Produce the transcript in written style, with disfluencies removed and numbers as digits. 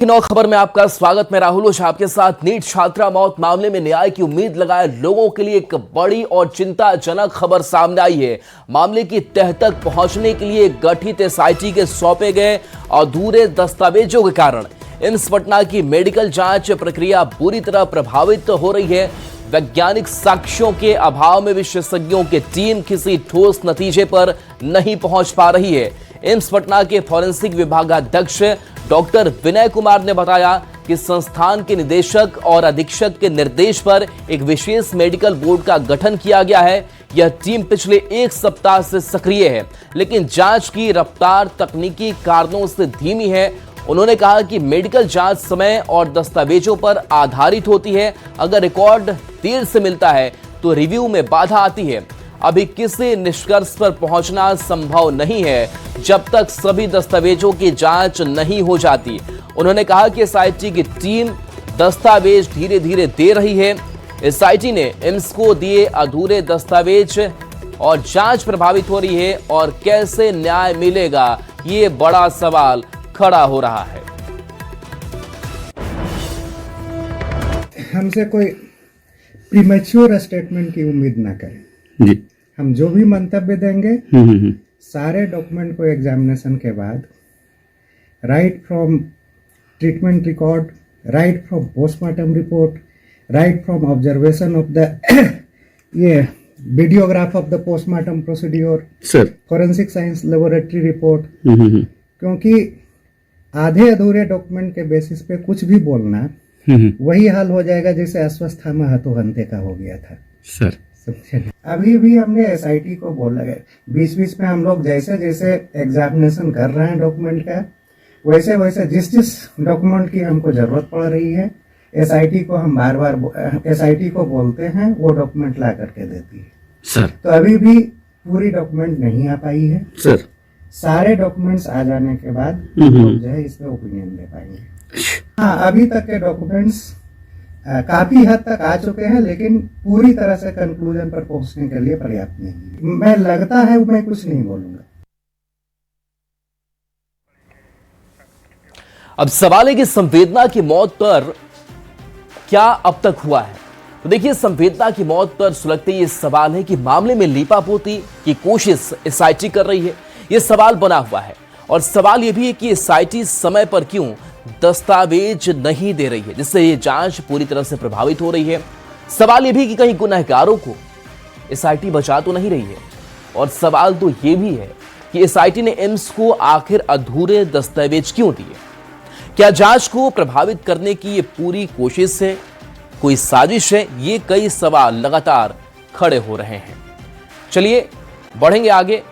नौ खबर में आपका स्वागत। मैं राहुल ओझा आपके साथ। नीट छात्रा मौत मामले में न्याय की उम्मीद लगाए लोगों के लिए एक बड़ी और चिंताजनक खबर सामने आई है। मामले की तह तक पहुंचने के लिए गठित एसआईटी के सौंपे गए अधूरे दस्तावेजों के कारण एम्स पटना की मेडिकल जांच प्रक्रिया बुरी तरह प्रभावित हो रही है। वैज्ञानिक साक्ष्यों के अभाव में विशेषज्ञों की टीम किसी ठोस नतीजे पर नहीं पहुंच पा रही है। एम्स पटना के फॉरेंसिक विभागाध्यक्ष डॉक्टर विनय कुमार ने बताया कि संस्थान के निदेशक और अधीक्षक के निर्देश पर एक विशेष मेडिकल बोर्ड का गठन किया गया है। यह टीम पिछले एक सप्ताह से सक्रिय है, लेकिन जांच की रफ्तार तकनीकी कारणों से धीमी है। उन्होंने कहा कि मेडिकल जांच समय और दस्तावेजों पर आधारित होती है। अगर रिकॉर्ड देर से मिलता है तो रिव्यू में बाधा आती है। अभी किसी निष्कर्ष पर पहुंचना संभव नहीं है जब तक सभी दस्तावेजों की जांच नहीं हो जाती। उन्होंने कहा कि एसआईटी की टीम दस्तावेज धीरे धीरे दे रही है। एसआईटी ने एम्स को दिए अधूरे दस्तावेज और जांच प्रभावित हो रही है और कैसे न्याय मिलेगा, ये बड़ा सवाल खड़ा हो रहा है। हमसे कोई प्रीमेच्योर स्टेटमेंट की उम्मीद ना करें जी। हम जो भी मंतव्य देंगे सारे डॉक्यूमेंट को एग्जामिनेशन के बाद, right from treatment record, right from postmortem report, right from observation of the ये videograph of the postmortem procedure, forensic science laboratory report, क्योंकि आधे अधूरे डॉक्यूमेंट के बेसिस पे कुछ भी बोलना वही हाल हो जाएगा जैसे अस्वस्थामा हतोहंते का हो गया था सर। अभी भी हमने एसआईटी को बोला है, बीच बीच में हम लोग जैसे जैसे एग्जामिनेशन कर रहे हैं डॉक्यूमेंट का, वैसे वैसे जिस जिस डॉक्यूमेंट की हमको जरूरत पड़ रही है एसआईटी को हम बार बार एसआईटी को बोलते हैं, वो डॉक्यूमेंट ला करके देती है सर। तो अभी भी पूरी डॉक्यूमेंट नहीं आ पाई है सर। सारे डॉक्यूमेंट्स आ जाने के बाद लोग जो है इस पे ओपिनियन दे पाएंगे। हाँ, अभी तक के डॉक्यूमेंट्स काफी हद तक आ चुके हैं, लेकिन पूरी तरह से कंक्लूजन पर पहुंचने के लिए पर्याप्त नहीं। मैं लगता है मैं कुछ नहीं बोलूंगा। अब सवाल है कि संवेदना की मौत पर क्या अब तक हुआ है। तो देखिए, संवेदना की मौत पर सुलगते ये सवाल है कि मामले में लीपापोती की कोशिश एसआईटी कर रही है। ये सवाल बना हुआ है और सवाल ये भी है कि एसआईटी समय पर क्यों दस्तावेज नहीं दे रही है, जिससे ये जांच पूरी तरह से प्रभावित हो रही है। सवाल ये भी कि कहीं गुनहगारों को एसआईटी बचा तो नहीं रही है। और सवाल तो ये भी है कि एसआईटी ने एम्स को आखिर अधूरे दस्तावेज क्यों दिए। क्या जांच को प्रभावित करने की ये पूरी कोशिश है, कोई साजिश है? ये कई सवाल लगातार खड़े हो रहे हैं। चलिए बढ़ेंगे आगे।